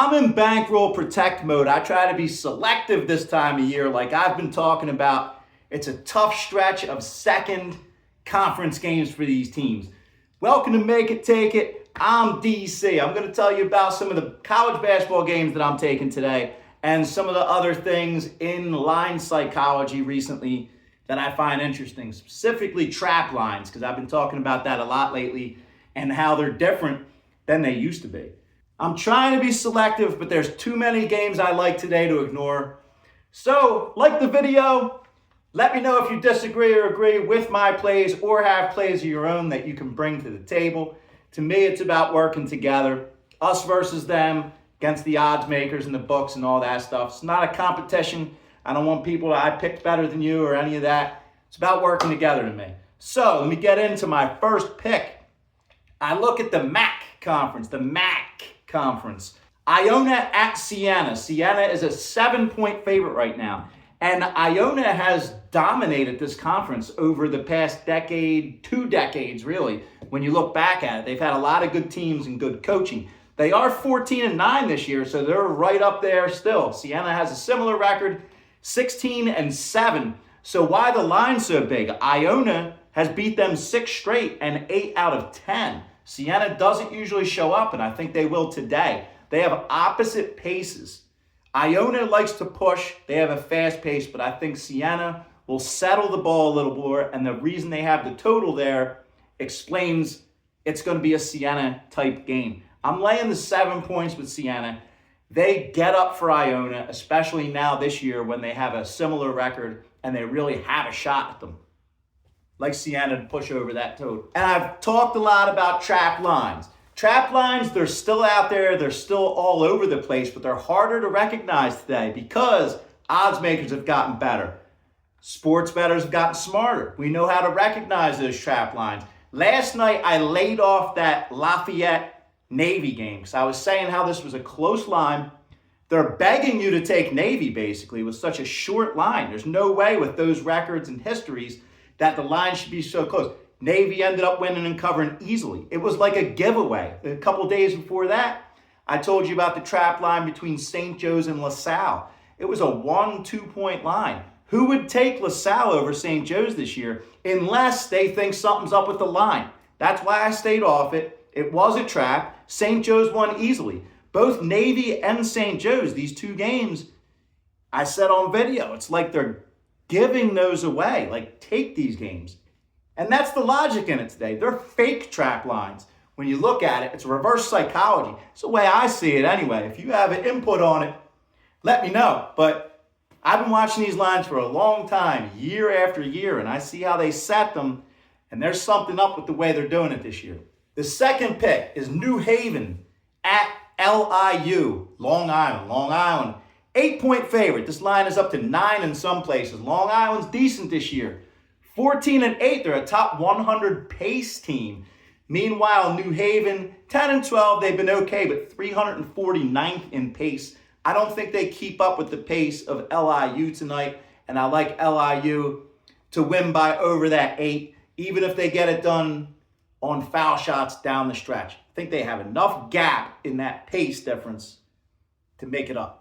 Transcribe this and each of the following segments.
I'm in bankroll protect mode. I try to be selective this time of year, like I've been talking about. It's a tough stretch of second conference games for these teams. Welcome to Make It, Take It. I'm DC. I'm going to tell you about some of the college basketball games that I'm taking today and some of the other things in line psychology recently that I find interesting, specifically trap lines, because I've been talking about that a lot lately and how they're different than they used to be. I'm trying to be selective, but there's too many games I like today to ignore. So, like the video, let me know if you disagree or agree with my plays or have plays of your own that you can bring to the table. To me, it's about working together, us versus them, against the odds makers and the books and all that stuff. It's not a competition. I don't want people I picked better than you or any of that. It's about working together to me. So, let me get into my first pick. I look at the MAC conference, conference. Iona at Siena. Siena is a 7-point favorite right now. And Iona has dominated this conference over the past decade, 2 decades really. When you look back at it, they've had a lot of good teams and good coaching. They are 14-9 this year, so they're right up there still. Siena has a similar record, 16-7. So why the line so big? Iona has beat them 6 straight and 8 out of 10. Siena doesn't usually show up, and I think they will today. They have opposite paces. Iona likes to push. They have a fast pace, but I think Siena will settle the ball a little more, and the reason they have the total there explains it's going to be a Siena-type game. I'm laying the 7 points with Siena. They get up for Iona, especially now this year when they have a similar record, and they really have a shot at them. Like Siena to push over that total. And I've talked a lot about trap lines. Trap lines, they're still out there. They're still all over the place, but they're harder to recognize today because odds makers have gotten better. Sports bettors have gotten smarter. We know how to recognize those trap lines. Last night, I laid off that Lafayette Navy game because I was saying how this was a close line. They're begging you to take Navy, basically, with such a short line. There's no way with those records and histories that the line should be so close. Navy ended up winning and covering easily. It was like a giveaway. A couple days before that, I told you about the trap line between St. Joe's and LaSalle. It was a 1-2 point line. Who would take LaSalle over St. Joe's this year unless they think something's up with the line? That's why I stayed off it. It was a trap. St. Joe's won easily. Both Navy and St. Joe's, these 2 games, I said on video, it's like they're giving those away. Like, take these games. And that's the logic in it today. They're fake trap lines. When you look at it, it's reverse psychology. It's the way I see it anyway. If you have an input on it, let me know. But I've been watching these lines for a long time, year after year, and I see how they set them, and there's something up with the way they're doing it this year. The second pick is New Haven at LIU, Long Island. 8-point favorite. This line is up to 9 in some places. Long Island's decent this year. 14-8, they're a top 100 pace team. Meanwhile, New Haven, 10-12, they've been okay, but 349th in pace. I don't think they keep up with the pace of LIU tonight, and I like LIU to win by over that 8, even if they get it done on foul shots down the stretch. I think they have enough gap in that pace difference to make it up.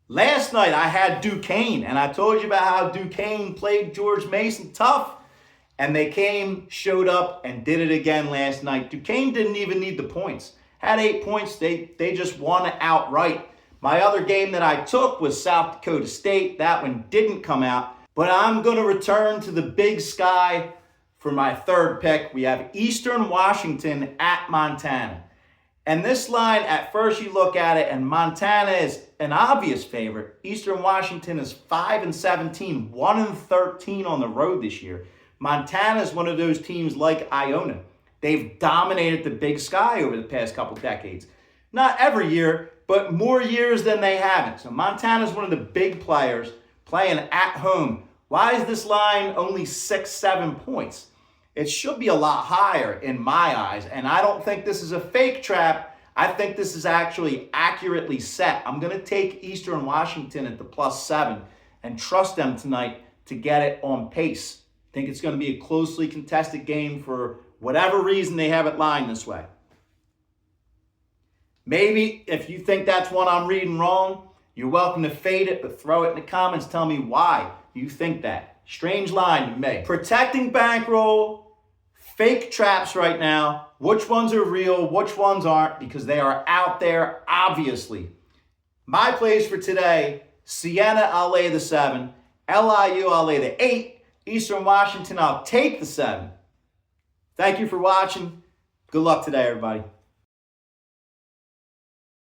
Last night, I had Duquesne, and I told you about how Duquesne played George Mason tough, and they came, showed up, and did it again last night. Duquesne didn't even need the points. Had 8 points. They just won outright. My other game that I took was South Dakota State. That one didn't come out, but I'm going to return to the Big Sky for my third pick. We have Eastern Washington at Montana. And this line, at first you look at it, and Montana is an obvious favorite. Eastern Washington is 5-17, 1-13 on the road this year. Montana is one of those teams like Iona. They've dominated the Big Sky over the past couple decades. Not every year, but more years than they haven't. So Montana is one of the big players playing at home. Why is this line only 6-7 points? It should be a lot higher in my eyes, and I don't think this is a fake trap. I think this is actually accurately set. I'm going to take Eastern Washington at the +7 and trust them tonight to get it on pace. I think it's going to be a closely contested game for whatever reason they have it lined this way. Maybe if you think that's one I'm reading wrong, you're welcome to fade it, but throw it in the comments. Tell me why you think that. Strange line to me. Protecting Bankroll, fake traps right now. Which ones are real, which ones aren't, because they are out there, obviously. My plays for today, Siena, I'll lay the 7. LIU, I'll lay the 8. Eastern Washington, I'll take the 7. Thank you for watching. Good luck today, everybody.